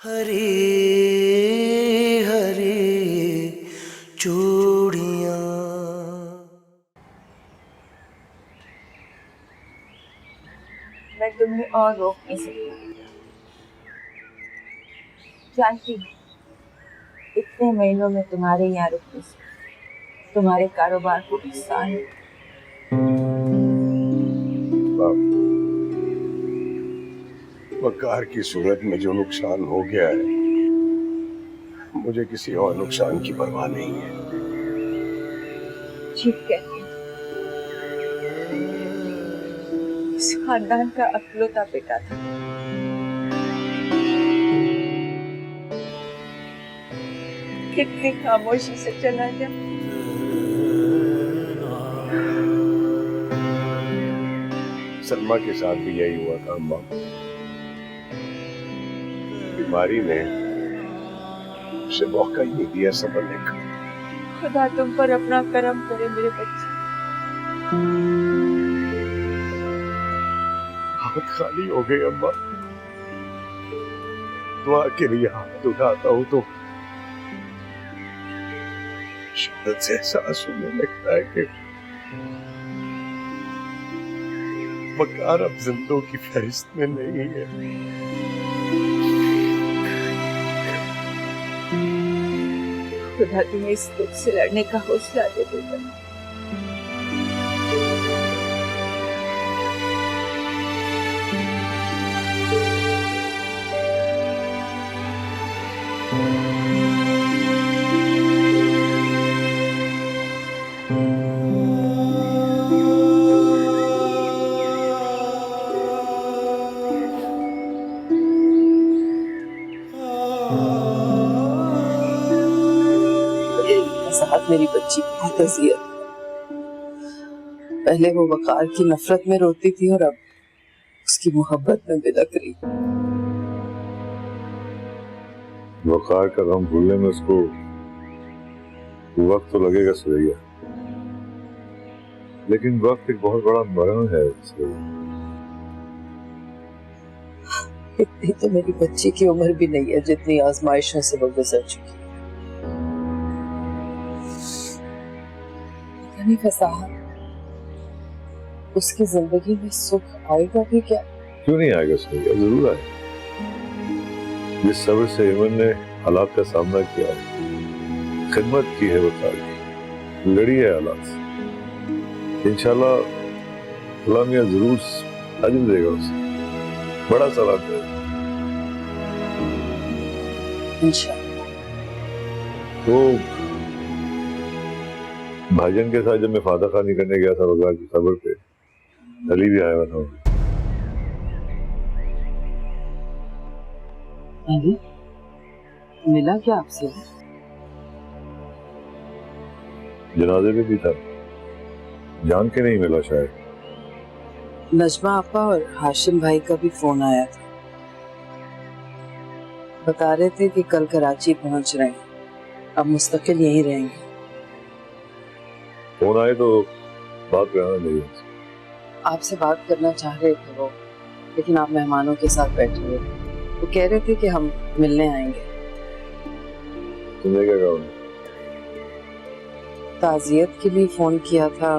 हरी हरी चूड़ियां। मैं तुम्हें और रोक नहीं सकती। जानती हूँ इतने महीनों में तुम्हारे यहाँ रुकने से तुम्हारे कारोबार को नुकसान है। वकार की सूरत में जो नुकसान हो गया है, मुझे किसी और नुकसान की परवाह नहीं है। ठीक कहती हूँ। इस खानदान का अकलौता बेटा था। कितनी खामोशी से चला गया। सलमा के साथ भी यही हुआ था अम्मा। बीमारी ने उसे मौका ही नहीं दिया संभलने का। खुदा तुम पर अपना करम करे मेरे बच्चे। हाथ खाली हो गए अम्मा। दुआ के लिए हाथ उठाता हूँ तो शिद्दत से एहसास होने लगता है कि वकार अब जिंदों की फहरिस्त में नहीं है। खुदा तुम्हें इस दुख से लड़ने का हौसला दे बेटा। साथ मेरी बच्ची बहुत अजियत। पहले वो वकार की नफरत में रोती थी और अब उसकी मोहब्बत में बिलक रही। वकार का गम भूलने में उसको वक्त तो लगेगा सुरैया, लेकिन वक्त एक बहुत बड़ा मरण है। इतनी तो मेरी बच्ची की उम्र भी नहीं है जितनी आजमाइशों से वो गुजर चुकी। नहीं फसाहा, उसकी जिंदगी में सुख आएगा भी क्या? क्यों नहीं आएगा सुरैया, जरूर आएगा। जिस सब्र से इमन ने हालात का सामना किया, खिदमत की है वकार की, लड़ी है हालात से, इंशाल्लाह अल्लाह मियां जरूर अजर देगा उसे, बड़ा सवाब देगा इंशाल्लाह। तो भाईजान के साथ जब मैं फादा खानी करने गया था वकार की खबर पे, अली भी आया हुआ था। अली मिला क्या आपसे? जनाजे में भी था, जान के नहीं मिला शायद। नजमा आपा और हाशिम भाई का भी फोन आया था, बता रहे थे कि कल कराची पहुंच रहे हैं, अब मुस्तकिल यहीं रहेंगे। फोन आए तो बात कराना चाहिए। आपसे बात करना चाह रहे थे वो, लेकिन आप मेहमानों के साथ बैठे हुए थे। वो कह रहे थे कि हम मिलने आएंगे। तुमने क्या कहा? ताजियत के लिए फोन किया था,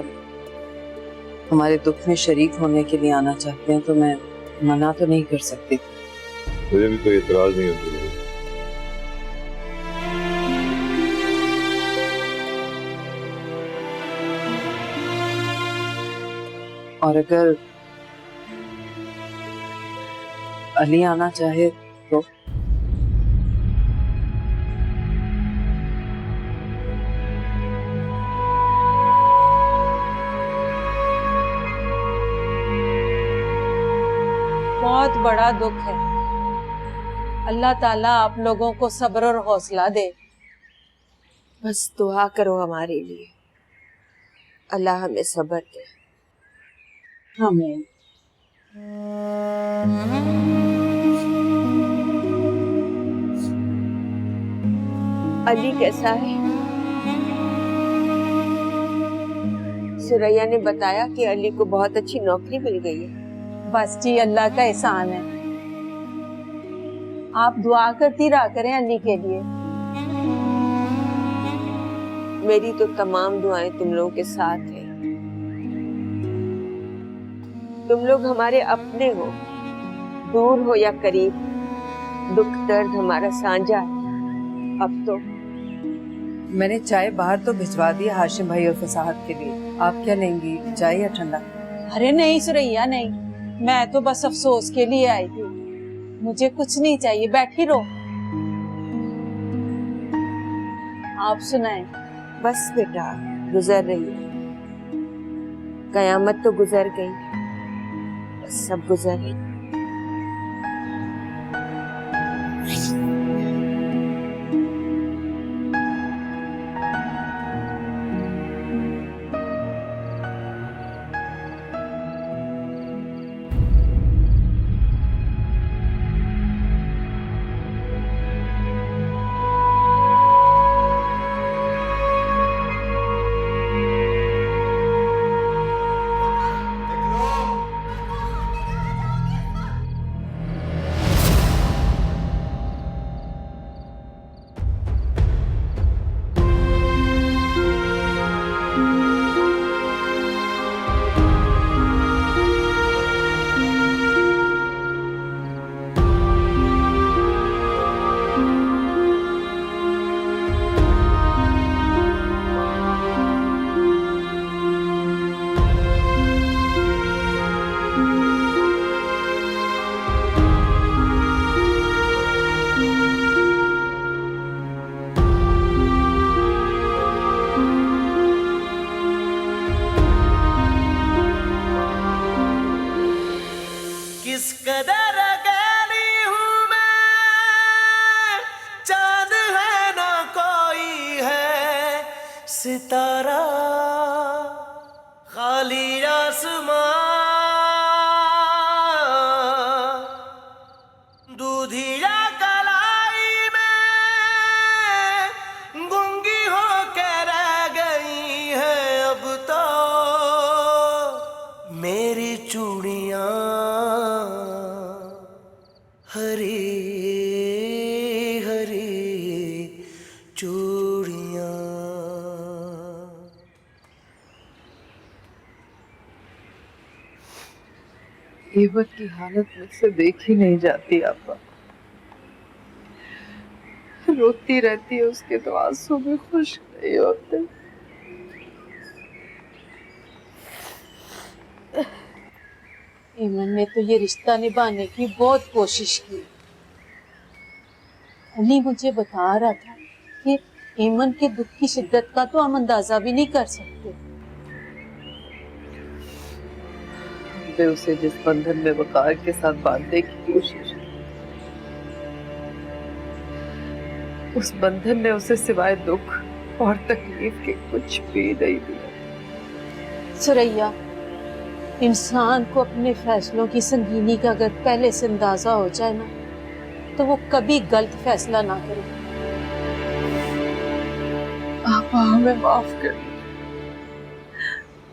हमारे दुख में शरीक होने के लिए आना चाहते हैं, तो मैं मना तो नहीं कर सकती। मुझे भी कोई इतराज नहीं होती। और अगर अली आना चाहे तो? बहुत बड़ा दुख है। अल्लाह ताला आप लोगों को सब्र और हौसला दे। बस दुआ करो हमारे लिए, अल्लाह हमें सब्र दे। हमें अली कैसा है? सुरैया ने बताया कि अली को बहुत अच्छी नौकरी मिल गई है। बस जी अल्लाह का एहसान है। आप दुआ करती रहा करें अली के लिए। मेरी तो तमाम दुआएं तुम लोगों के साथ है। तुम लोग हमारे अपने हो, दूर हो या करीब, दुख दर्द हमारा साझा है। अब तो मैंने चाय बाहर तो भिजवा दिया हाशिम भाई और फसाहत के लिए। आप क्या लेंगी, चाय या ठंडा? अरे नहीं सुरैया नहीं, मैं तो बस अफसोस के लिए आई थी, मुझे कुछ नहीं चाहिए, बैठी रहो। आप सुनाएं। बस बेटा, गुजर रही है। कयामत तो गुजर गई, बस सब गुजर रही। किस कदर अकेली हूँ मैं, चांद है ना कोई है सितारा, खाली आसमां, दूधिया कलाई में गूंगी हो के रह गई है अब तो मेरी चूड़ियां, हरी हरी चूड़ियां। एवत की हालत मुझसे देखी नहीं जाती आपा। रोती रहती है, उसके तो आंसू भी खुश्क नहीं होते। ईमन ने तो ये रिश्ता निभाने की बहुत कोशिश की। अली मुझे बता रहा था कि ईमन के दुख की शिद्दत का तो हम अंदाजा भी नहीं कर सकते। हमने उसे जिस बंधन में वकार के साथ बांधने की कोशिश की, उस बंधन ने उसे सिवाय दुख और तकलीफ के कुछ भी नहीं दिया। सुरैया, इंसान को अपने फैसलों की संगीनी का अगर पहले से अंदाजा हो जाए ना, तो वो कभी गलत फैसला ना करे। आप हमें माफ कर दीजिए।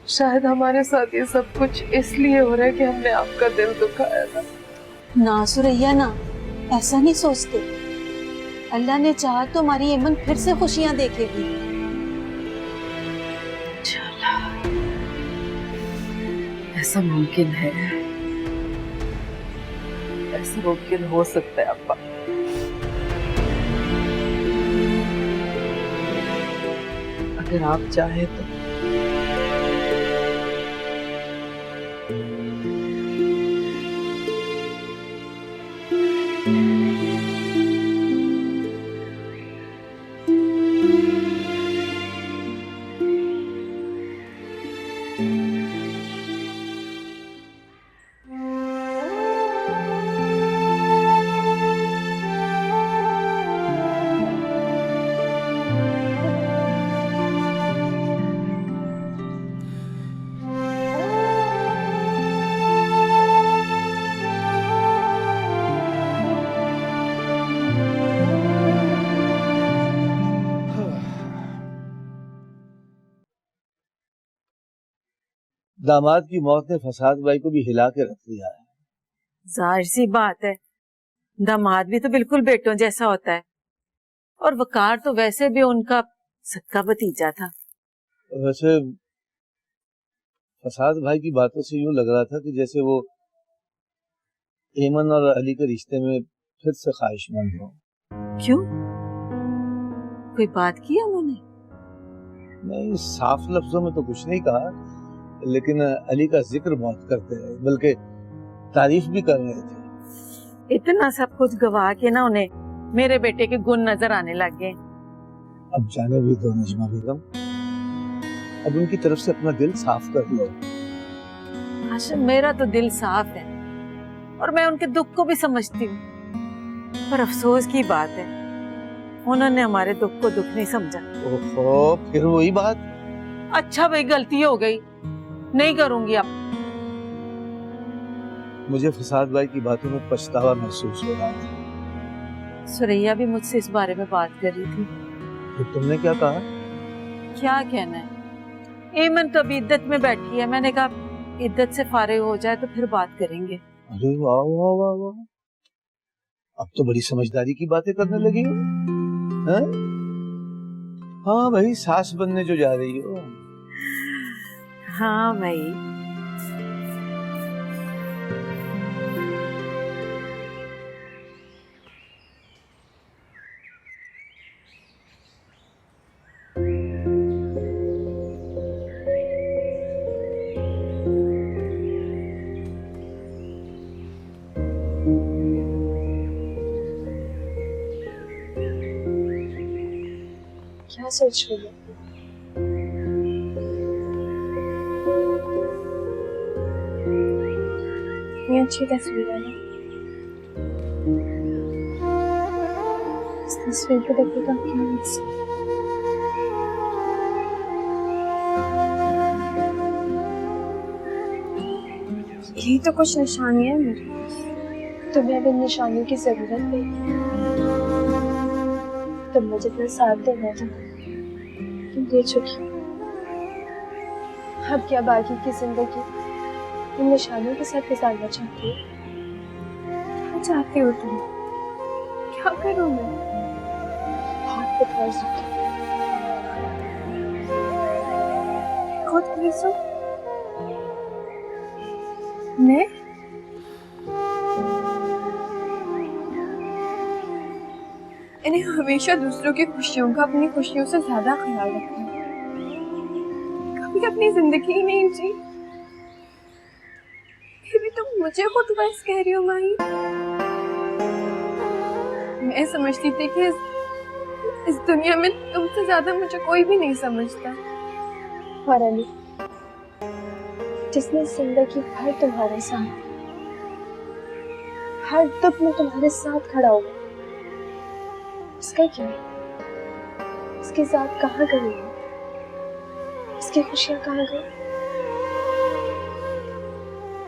शायद हमारे साथ ये सब कुछ इसलिए हो रहा है कि हमने आपका दिल दुखाया था। ना सुरैया ना, ऐसा नहीं सोचते। अल्लाह ने चाहा तो हमारी ईमन फिर से खुशियां देखेगी। ऐसा मुमकिन है, ऐसा मुमकिन हो सकता है अब्बा। अगर आप चाहे तो। दामाद की मौत ने फसाद भाई को भी हिला के रख दिया है। जाहिर सी बात है, दामाद भी तो बिल्कुल बेटों जैसा होता है, और वकार तो वैसे भी उनका सक्का भतीजा था। वैसे फसाद भाई की बातों से यूं लग रहा था कि जैसे वो एमन और अली के रिश्ते में फिर से ख्वाहिशमंद हो। क्यों, कोई बात की है उन्होंने? नहीं, साफ लफ्जों में तो कुछ नहीं कहा, लेकिन अली का जिक्र बहुत करते रहे, बल्कि तारीफ भी कर रहे थे। इतना सब कुछ गवा के ना उन्हें मेरे बेटे के गुण नजर आने लग गए। अब जाने भी दो नजमा बेगम, अब उनकी तरफ से अपना दिल साफ कर लो। हाशिम, मेरा तो दिल साफ है और मैं उनके दुख को भी समझती हूँ, पर अफसोस की बात है उन्होंने हमारे दुख को दुख नहीं समझा। ओहो, फिर वही बात। अच्छा भाई, गलती हो गई, नहीं करूंगी अब। मुझे फसाद भाई की बातों में पछतावा महसूस हो रहा था। सुरैया भी मुझसे इस बारे में बात कर रही थी। तो तुमने क्या कहा? क्या कहना है, एमन तो अभी इद्दत में बैठी है, मैंने कहा इद्दत से फारिग हो जाए तो फिर बात करेंगे। अरे वाह वाह वाह वाह, अब तो बड़ी समझदारी की बातें करने लगी हो। हैं? हाँ भाई, सास बनने जो जा रही हो। हाँ भाई। क्या सोच रही हो? ये अच्छी तस्वीर है ना? इस तस्वीर को देखकर क्या मिल यही तो कुछ निशानियां हैं मेरे पास। तुम्हें अब इन निशानियों की जरूरत नहीं। तुम मुझे अपना साथ देना था, तुम दे चुकी। अब क्या बाकी की जिंदगी इन निशानों के साथ गुजारना चाहती हो? क्या चाहती हो तुम? क्या करूं मैं? हाथ पे फर्ज खुद भेजो। मैं इन्हें हमेशा दूसरों की खुशियों का अपनी खुशियों से ज्यादा ख्याल रखना, कभी अपनी जिंदगी ही नहीं जी। फिर भी तुम मुझे खुद बस कह रही हो माही। मैं समझती थी कि इस दुनिया में तुमसे ज्यादा मुझे कोई भी नहीं समझता। और अली, जिसने जिंदगी भर तुम्हारे साथ, हर दुख में तुम्हारे साथ खड़ा हुआ, इसका क्या? इसके साथ कहाँ गई? इसकी खुशियाँ कहाँ गई?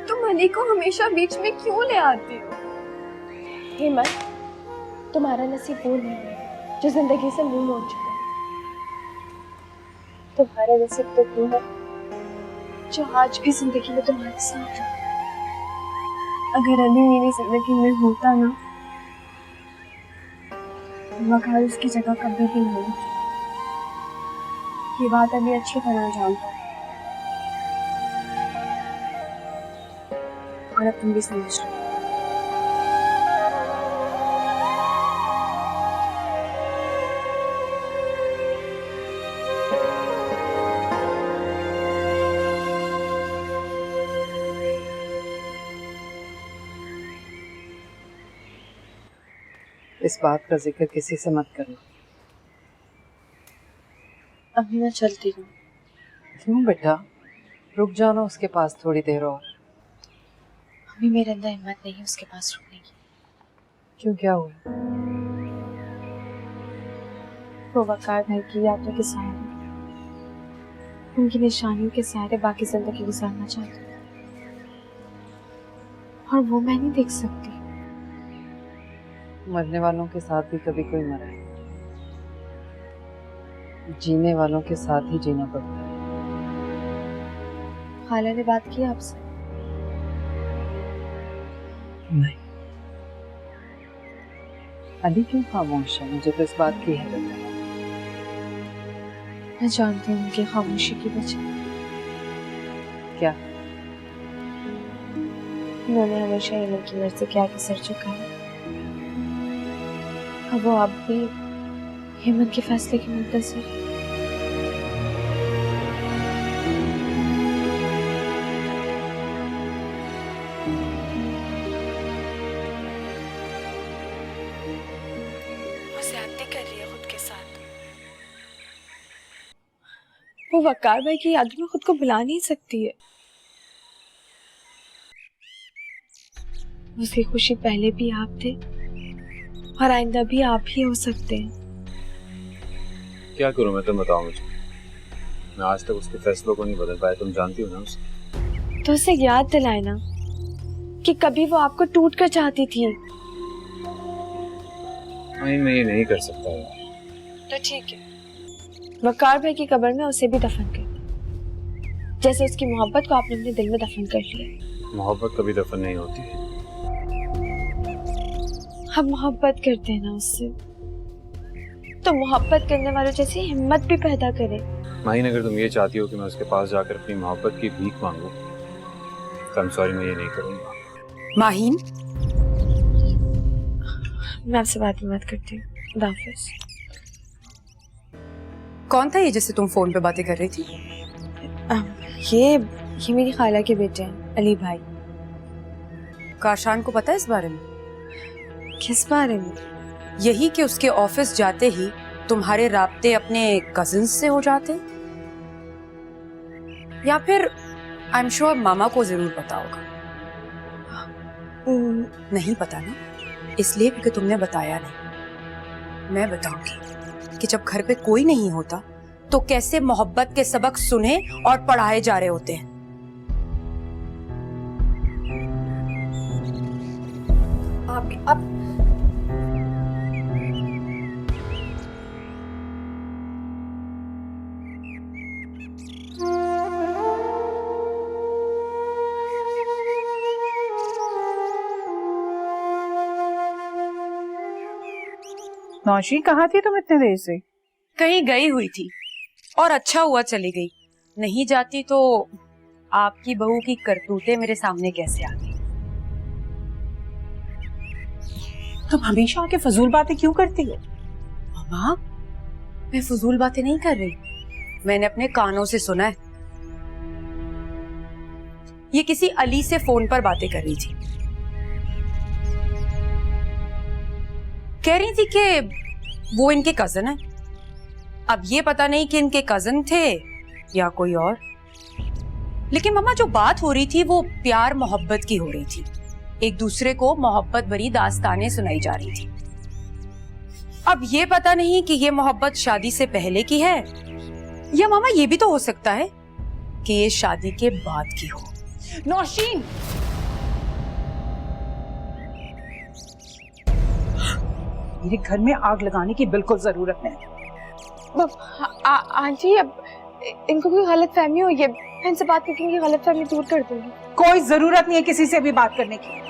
तुम अली को हमेशा बीच में क्यों ले आती हो? हिम्मत, तुम्हारा नसीब वो नहीं है जो जिंदगी से मुंह मोड़ चुका है। तुम्हारा नसीब तो वो है जो आज भी जिंदगी में तुम्हारे साथ है। अगर अली मेरी जिंदगी में होता ना, वकार उसकी जगह कभी भी नहीं होती। ये बात अभी अच्छी तरह जानता है, और अब तुम भी समझ लो। इस बात का जिक्र किसी से मत करना। अभी मैं चलती हूँ। क्यों बेटा, रुक जाओ ना उसके पास थोड़ी देर और। अभी मेरे अंदर हिम्मत नहीं है उसके पास रुकने की। क्यों, क्या हुआ? वो वकार भाई की यादों के सहारे, उनकी निशानियों के सहारे बाकी जिंदगी गुजारना चाहती हूँ, और वो मैं नहीं देख सकती। मरने वालों के साथ भी कभी कोई मरा है, जीने वालों के साथ ही जीना पड़ता है। खाला ने बात की आपसे? नहीं, अली क्यों खामोश है? मुझे तो इस बात की हैरत है। मैं जानती हूँ उनकी खामोशी की वजह। क्या? उन्होंने हमेशा ईमन की मर्जी के आगे सर झुकाया। अब वो अब भी ईमन के फैसले की मुंतज़िर है। वो ज़्यादती कर रही है खुद के साथ। वो वकार भाई की याद में खुद को भुला नहीं सकती है। उसकी खुशी पहले भी आप थे और आइंदा भी आप ही हो सकते हैं। क्या करूं मैं, तुम बताओ मुझे। मैं आज तक उसके फैसलों को नहीं बदल पाया, तुम जानती हो ना उसे। तो उसे याद दिलाए ना कि कभी वो आपको टूट कर चाहती थी। नहीं, मैं ये नहीं कर सकता यार। तो ठीक है, वकार भाई की कब्र में उसे भी दफन कर दो, जैसे उसकी मोहब्बत को आपने अपने दिल में दफन कर लिया। मोहब्बत कभी दफन नहीं होती। हम मोहब्बत करते हैं ना उससे, तो मोहब्बत करने वालों जैसी हिम्मत भी पैदा करें। माहीन, अगर तुम ये चाहती हो कि मैं उसके पास जाकर अपनी मोहब्बत की भीख मांगू, तो I'm sorry, मैं ये नहीं करूंगा। माहीन, मैं आपसे बात करती हूँ। खुदा हाफिज। कौन था ये जिससे तुम फोन पे बातें कर रही थी? ये मेरी खाला के बेटे हैं, अली भाई। काशान को पता है इस बारे में? किस बारे में? यही कि उसके ऑफिस जाते ही तुम्हारे राब्ते अपने कजिन से हो जाते, या फिर आई एम श्योर मामा को जरूर पता होगा। नहीं पता ना, इसलिए क्योंकि तुमने बताया नहीं। मैं बताऊंगी कि जब घर पे कोई नहीं होता तो कैसे मोहब्बत के सबक सुने और पढ़ाए जा रहे होते हैं। आप नौशी, कहाँ थी तुम इतने देर से? कहीं गई हुई थी और अच्छा हुआ चली गई, नहीं जाती तो आपकी बहू की करतूतें मेरे सामने कैसे आ गई। तुम हमेशा आके फजूल बातें क्यों करती हो? मामा, मैं फजूल बातें नहीं कर रही, मैंने अपने कानों से सुना है। ये किसी अली से फोन पर बातें कर रही थी, कह रही थी कि वो इनके कजन है। अब ये पता नहीं कि इनके कजन थे या कोई और, लेकिन मम्मा जो बात हो रही थी वो प्यार मोहब्बत की हो रही थी। एक दूसरे को मोहब्बत भरी दास्तानें सुनाई जा रही थी। अब ये पता नहीं कि ये मोहब्बत शादी से पहले की है या मामा ये भी तो हो सकता है कि ये शादी के बाद की हो। नौशीन, मेरे घर में आग लगाने की बिल्कुल जरूरत नहीं। आंटी, अब इनको कोई गलत फहमी हुई है, मैं इनसे बात करके इनकी गलत फहमी दूर कर दूंगी। कोई जरूरत नहीं है किसी से भी बात करने की।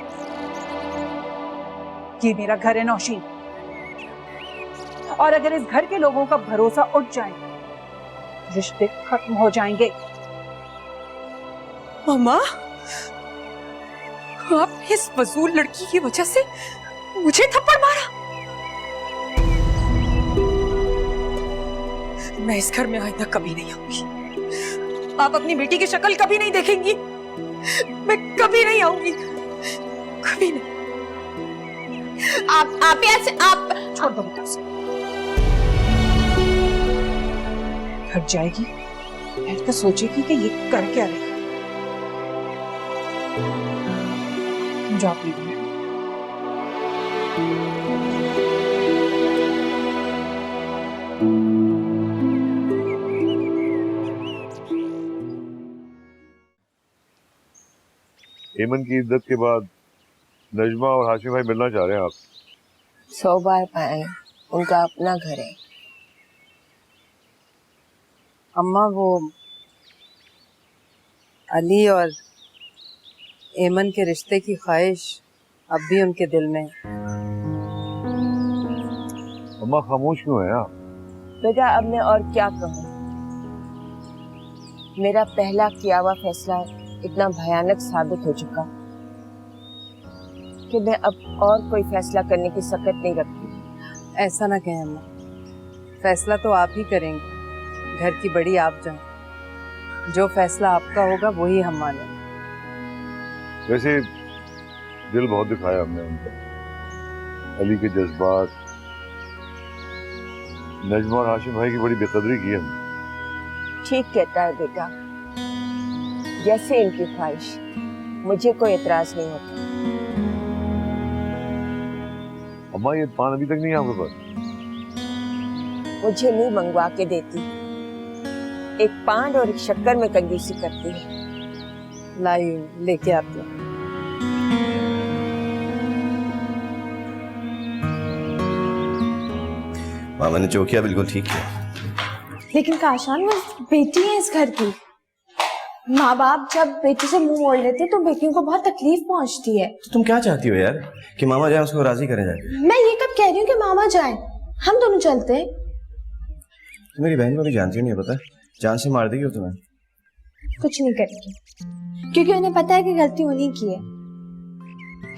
ये मेरा घर है नौशीन, और अगर इस घर के लोगों का भरोसा उठ जाए, रिश्ते खत्म हो जाएंगे। मामा, आप इस फजूल लड़की की वजह से मुझे थप्पड़ मारा। मैं इस घर में आइंदा कभी नहीं आऊंगी। आप अपनी बेटी की शक्ल कभी नहीं देखेंगी। मैं कभी नहीं आऊंगी, कभी नहीं। आप ऐसे आप छोड़ दो बेटा उसे। घर जाएगी, बैठ कर सोचेगी कि ये कर क्या रही। तुम जाओ अपने घर। एमन की इद्दत के बाद नजमा और हाशिम भाई मिलना चाह रहे हैं आप। 100 बार पाए, उनका अपना घर है। अम्मा, वो अली और एमन के रिश्ते की ख्वाहिश अब भी उनके दिल में है। अम्मा खामोश क्यों है आप? बेटा अब मैं और क्या कहूँ। मेरा पहला किया हुआ फैसला इतना भयानक साबित हो चुका कि मैं अब और कोई फैसला करने की सकत नहीं रखती। ऐसा ना कहें अम्मा, फैसला तो आप ही करेंगे, घर की बड़ी आप जान। जो फैसला आपका होगा वही हम मानेंगे। वैसे दिल बहुत दिखाया हमने उनका, अली के जज्बात, नजमा और हाशिम भाई की बड़ी बेकदरी की हमने। ठीक कहता है बेटा, जैसे इनकी ख्वाहिश, मुझे कोई एतराज नहीं होता। अम्मा ये पान अभी तक नहीं है आपके पास? मुझे नहीं मंगवा के देती, एक पान और एक शक्कर में कंजूसी करती है। लाई लेके आती हूँ। मामा ने जो किया बिल्कुल ठीक है। लेकिन काशान वो बेटी है इस घर की। माँ बाप जब बेटी से मुंह मोड़ लेते तो बेटियों को बहुत तकलीफ पहुंचती है। तो तुम क्या चाहती हो यार, कि मामा जाए उसको राजी करें जाके? मैं ये कब कह रही हूँ कि मामा जाए, हम दोनों चलते हैं। तो मेरी बहन को भी जानती हो, नहीं पता जान से मार देगी वो तुम्हें। कुछ नहीं करेगी क्योंकि उन्हें पता है कि गलती उन्हीं की है।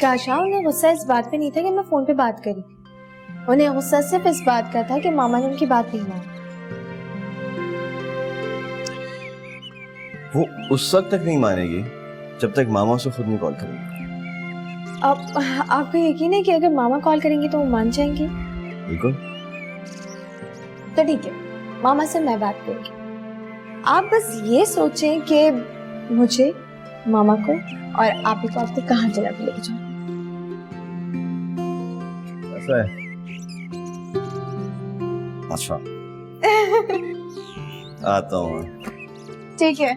काशा, उन्हें गुस्सा इस बात पे नहीं था कि मैं फोन पे बात करी, उन्हें गुस्सा सिर्फ इस बात का था कि मामा ने उनकी बात नहीं मानी। वो उस वक्त तक नहीं मानेगी जब तक मामा उसे खुद नहीं कॉल करेगी। अब आपको यकीन है कि अगर मामा कॉल करेंगे तो वो मान जाएंगे? बिल्कुल। तो ठीक है, मामा से मैं बात करूंगी। आप बस ये सोचें कि मुझे, मामा को और आप ही को आपको कहाँ जला के लेके जाऊं। ऐसा है? अच्छा आता हूँ। ठीक है।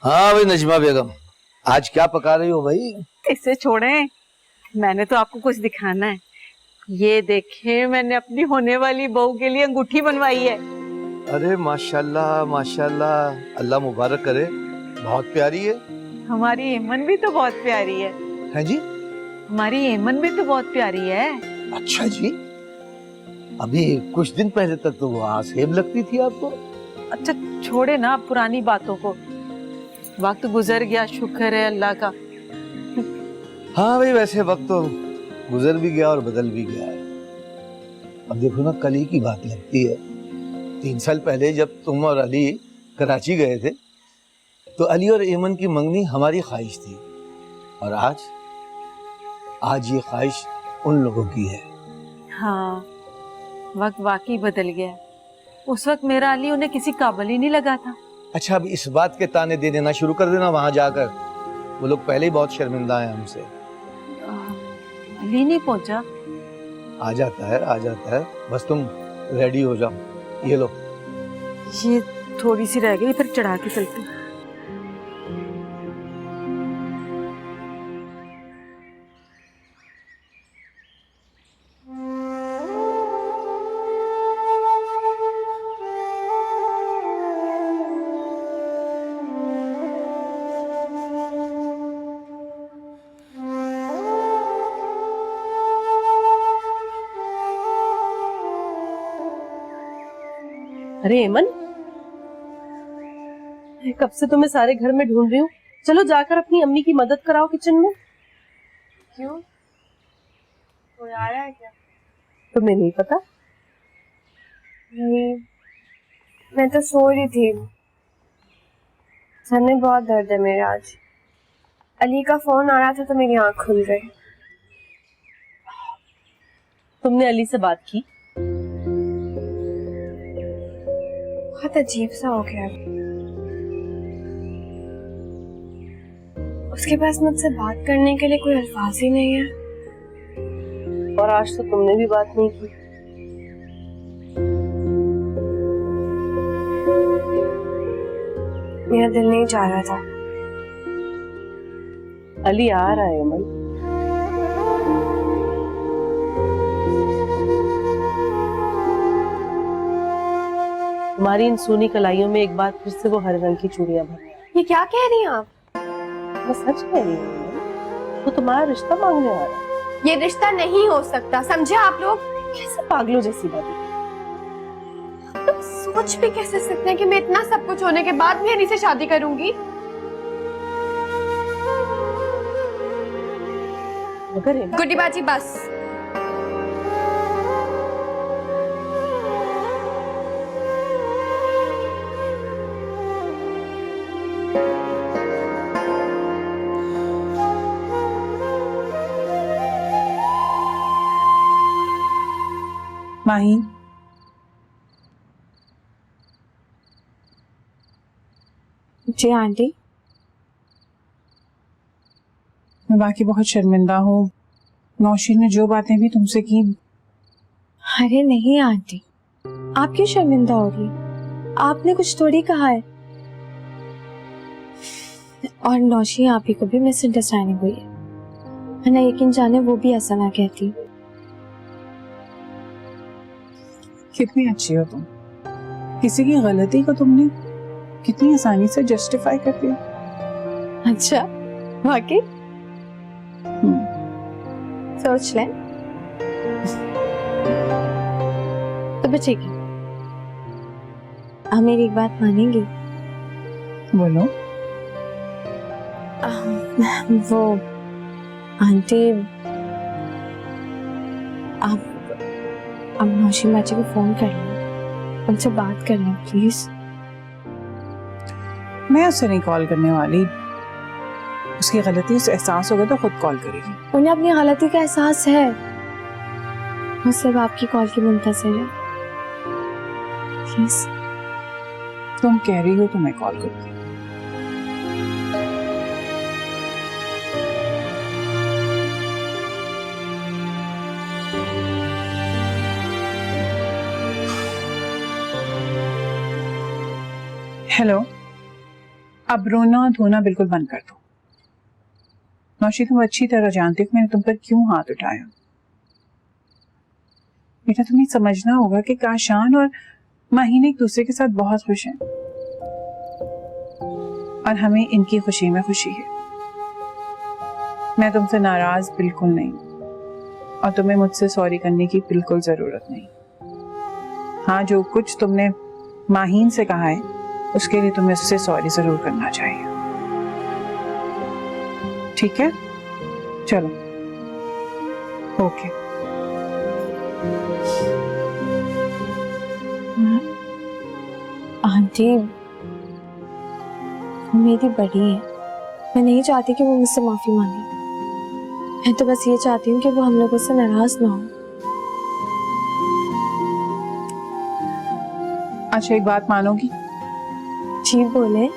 हाँ भाई नजमा बेगम, आज क्या पका रही हो भाई? इसे छोड़ें, मैंने तो आपको कुछ दिखाना है। ये देखें, मैंने अपनी होने वाली बहू के लिए अंगूठी बनवाई है। अरे माशाल्लाह माशाल्लाह, अल्लाह मुबारक करे, बहुत प्यारी है। हमारी एमन भी तो बहुत प्यारी है। हैं जी? हमारी एमन भी तो बहुत प्यारी है। अच्छा जी, अभी कुछ दिन पहले तक तो वो आसेब लगती थी आपको। अच्छा छोड़े ना पुरानी बातों को, वक्त गुजर गया, शुक्र है अल्लाह का। हाँ भाई, वैसे वक्त तो गुजर भी गया और बदल भी गया है। अब देखो ना, कल ही की बात लगती है। 3 साल पहले जब तुम और अली कराची गए थे तो अली और एमन की मंगनी हमारी ख्वाहिश थी, और आज ये ख्वाहिश उन लोगों की है। हाँ, वक्त वाकई बदल गया। उस वक्त मेरा अली उन्हें किसी काबिल ही नहीं लगा था। अच्छा, अब इस बात के ताने दे देना शुरू कर देना वहां जाकर। वो लोग पहले ही बहुत शर्मिंदा हैं हमसे। अली नहीं पहुंचा? आ जाता है, बस तुम रेडी हो जाओ। ये लो। ये थोड़ी सी रह गई, फिर चढ़ा के चलती। अरे एमन, कब से तुम्हें सारे घर में ढूंढ रही हूँ। चलो जाकर अपनी अम्मी की मदद कराओ किचन में। क्यों, कोई आ रहा है क्या? तुम्हें नहीं पता? नहीं, मैं तो सो रही थी। सर में बहुत दर्द है मेरे आज। अली का फोन आ रहा था तो मेरी आंख खुल गई। तुमने अली से बात की? बहुत अजीब सा हो गया। उसके पास मुझसे बात करने के लिए कोई अल्फाज ही नहीं है। और आज तो तुमने भी बात नहीं की। मेरा दिल नहीं चाह रहा था। अली आ रहा है अमन। तुम्हारी इन सूनी कलाइयों में एक बार फिर से वो हरे रंग की चूड़ियां भर आए। ये क्या कह रही हैं आप? मैं सच कह रही हूँ, तो तुम्हारा रिश्ता मांगने वाला है। ये रिश्ता नहीं हो सकता, समझे आप लोग? कैसे पागलों जैसी बातें। आप लोग सोच भी कैसे सकते हैं कि मैं इतना सब कुछ होने के बाद भी हनी से शादी करूंगी? मगर गुड्डी बाजी बस। माही, जी आंटी। मैं बाकी बहुत शर्मिंदा हूँ। नौशीन ने जो बातें भी तुमसे की। अरे नहीं आंटी, आप क्यों शर्मिंदा हो रही? आपने कुछ थोड़ी कहा है। और नौशी आप ही को भी मिसअंडरस्टैंडिंग हुई है ना, यकीन जाने वो भी ऐसा ना कहती। कितनी अच्छी हो तुम। किसी की गलती को तुमने कितनी आसानी से जस्टिफाई करती हो। अच्छा, वाकई? सोच लें तो बस ठीक है। आप मेरी एक बात मानेंगी? बोलो। वो आंटी, आप नौशी माची को फोन कर लो, उनसे बात कर लो प्लीज। मैं उसे नहीं कॉल करने वाली। उसकी गलती उसे एहसास होगा तो खुद कॉल करेगी। उन्हें अपनी गलती का एहसास है, वो सिर्फ आपकी कॉल की मुंतज़िर है। प्लीज। तुम कह रही हो तो मैं कॉल करूंगी। हेलो, अब रोना धोना बिल्कुल बंद कर दो। नौशी, तुम अच्छी तरह जानते हो मैंने तुम पर क्यों हाथ उठाया। बेटा, तुम्हें समझना होगा कि काशान और माहीन एक दूसरे के साथ बहुत खुश हैं और हमें इनकी खुशी में खुशी है। मैं तुमसे नाराज बिल्कुल नहीं और तुम्हें मुझसे सॉरी करने की बिल्कुल जरूरत नहीं। हाँ, जो कुछ तुमने माहीन से कहा है उसके लिए तुम्हें उससे सॉरी जरूर करना चाहिए। ठीक है, चलो, ओके। आंटी मेरी बड़ी है, मैं नहीं चाहती कि वो मुझसे माफी मांगे। मैं तो बस ये चाहती हूँ कि वो हम लोगों से नाराज ना हो। अच्छा, एक बात मानोगी? जी बोले।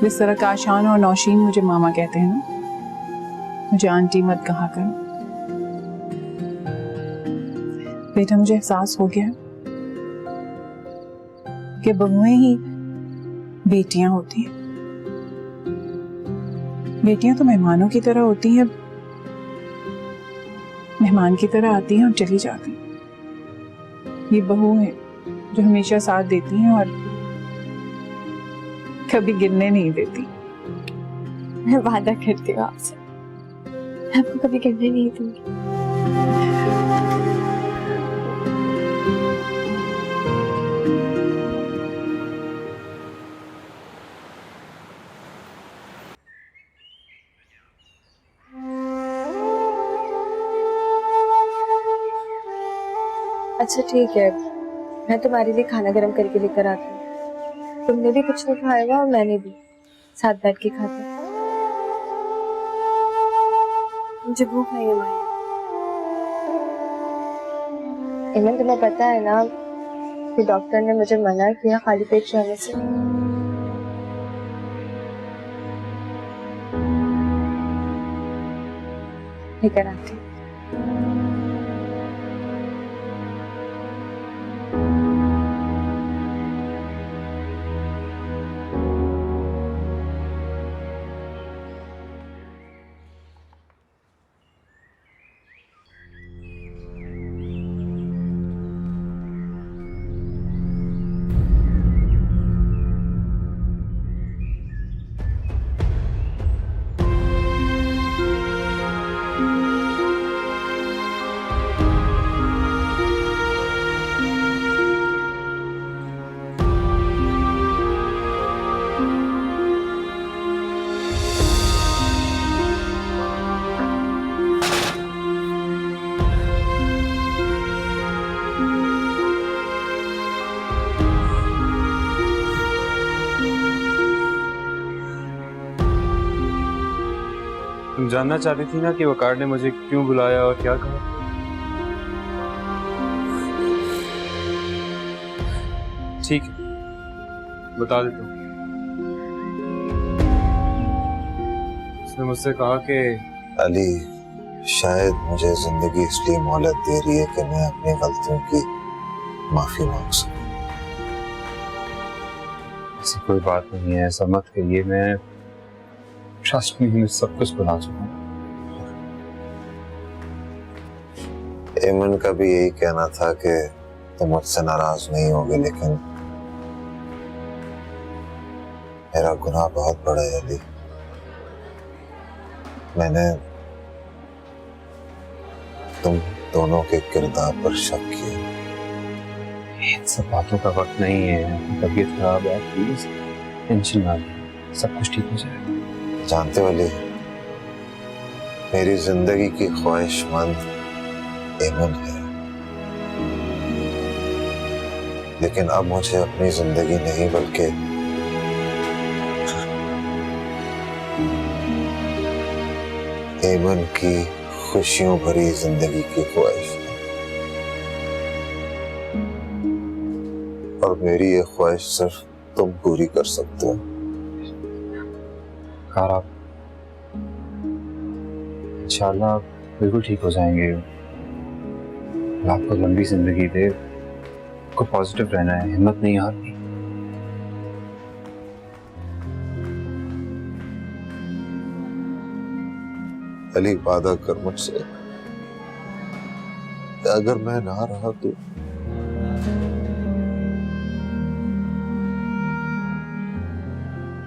जिस तरह काशान और नौशीन मुझे मामा कहते हैं ना, मुझे आंटी मत कहा कर। बेटा, मुझे एहसास हो गया कि बहुएं ही बेटियां होती हैं। बेटियां तो मेहमानों की तरह होती हैं, मेहमान की तरह आती हैं और चली जाती हैं। ये बहू है जो हमेशा साथ देती हैं और कभी गिरने नहीं देती। मैं वादा करती हूँ आपसे, मैं आपको कभी गिरने नहीं दूंगी। अच्छा ठीक है, मैं तुम्हारे लिए खाना गरम करके लेकर आती हूँ। तुमने भी कुछ नहीं खाएगा और मैंने भी, साथ बैठ के खाते। मुझे भूख नहीं है माया। इमन, तुम्हें पता है ना कि डॉक्टर ने मुझे मना किया खाली पेट सोने से। लेकर आती हूँ। जानना चाहती थी ना कि वकार ने मुझे क्यों बुलाया और क्या कहा? ठीक है, बता देता हूँ। उसने मुझसे कहा कि अली, शायद मुझे जिंदगी इसलिए मोहलत दे रही है कि मैं अपनी गलतियों की माफी मांग सकूं। ऐसी कोई बात नहीं है, ऐसा मत कहिए। मैं ट्रस्ट में मैं सब कुछ बुला चुका हूँ। एमन का भी यही कहना था कि तुम मुझसे नाराज नहीं होगे, लेकिन मेरा गुनाह बहुत बड़ा है अली। मैंने तुम दोनों के किरदार पर शक किया। इन सब बातों का वक्त नहीं है। तबीयत खराब है, प्लीज टेंशन ना लीजिए, सब कुछ ठीक हो जाएगा। जानते हो अली, मेरी जिंदगी की ख्वाहिशमंद एमन है, लेकिन अब मुझे अपनी जिंदगी नहीं बल्कि एमन की खुशियों भरी जिंदगी की ख्वाहिश है। और मेरी ये ख्वाहिश सिर्फ तुम पूरी कर सकते हो। आप इंशाल्लाह बिल्कुल ठीक हो जाएंगे। आपको लंबी जिंदगी दे, आपको पॉजिटिव रहना है, हिम्मत नहीं हारनी। अली, वादा कर मुझसे, अगर मैं ना रहा तो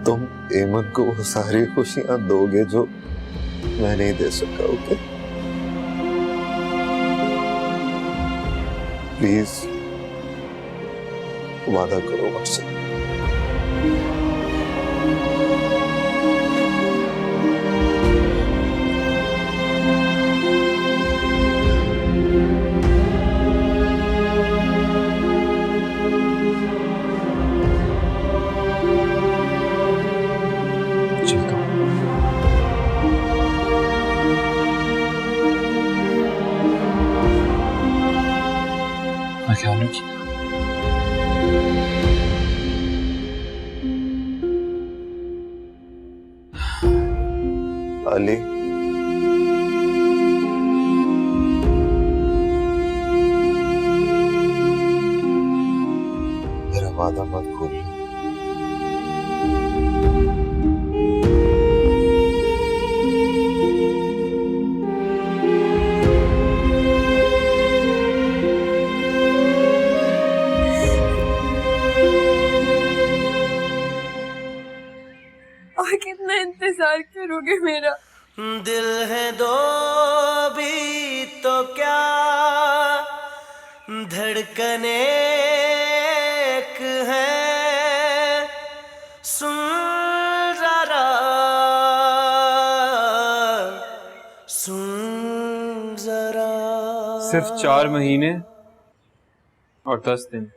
तुम एमन को वो सारी खुशियां दोगे जो मैं नहीं दे सका। ओके प्लीज वादा करो मुझसे। ख्याल रखिए। अली, मेरा वादा मत भूलना। और कितना इंतजार करोगे मेरा? दिल है दो भी तो क्या, धड़कने एक है, सुन जरा, सुन जरा। सिर्फ 4 महीने और 10 दिन।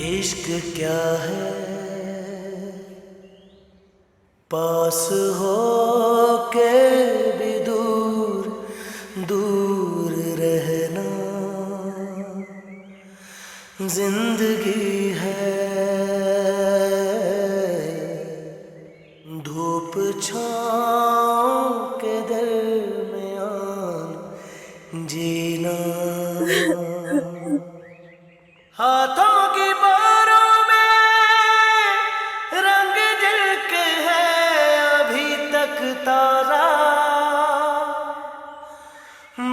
इश्क क्या है, पास हो के भी दूर दूर रहना। जिंदगी है धूप छाँव के दरमियान जीना। हाथों की बारों में रंग झलके है अभी तक तारा।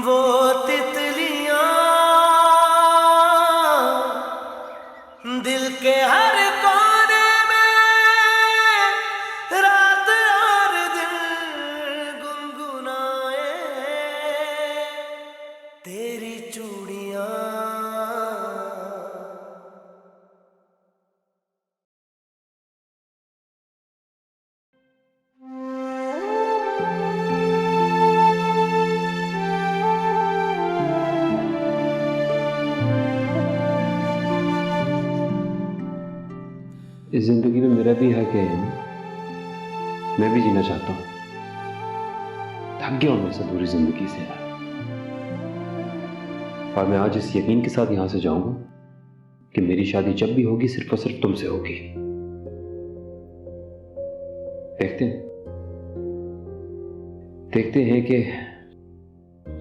वो तितलियां दिल के हर कोने में इस जिंदगी में मेरा भी हक है, मैं भी जीना चाहता हूँ। थक गया हूँ मैं इस अधूरी जिंदगी से यार। और मैं आज इस यकीन के साथ यहाँ से जाऊंगा कि मेरी शादी जब भी होगी सिर्फ और सिर्फ तुमसे होगी। देखते हैं कि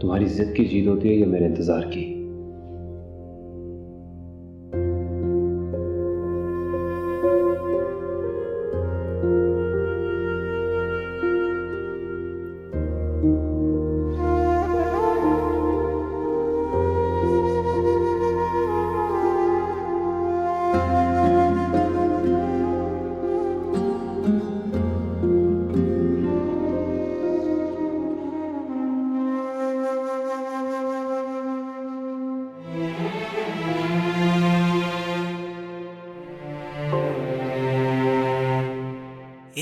तुम्हारी जिद की जीत होती है या मेरे इंतजार की।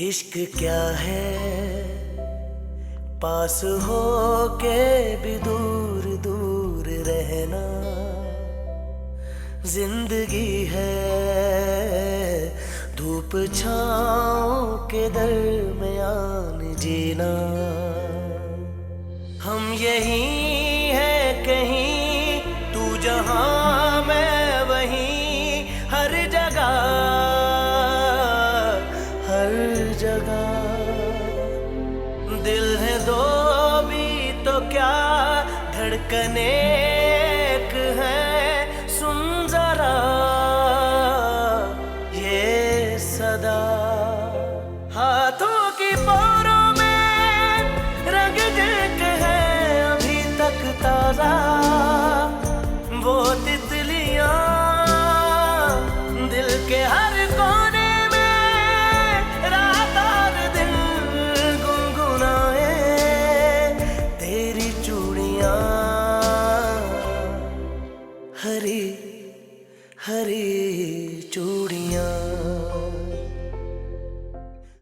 इश्क क्या है पास हो के भी दूर दूर रहना, जिंदगी है धूप छाँव के दरमियान जीना। हम यही है कहीं, तू जहाँ मैं वहीं, हर जगह हर जगह। दिल है दो भी तो क्या धड़कने एक है, सुन जरा ये सदा। हाथों की पोरों में रंग झलक है अभी तक ताजा, वो तितलियां दिल के हर कोने में रात और दिन गुनगुनाए। तेरी चूड़ियां हरी हरी चूड़ियां।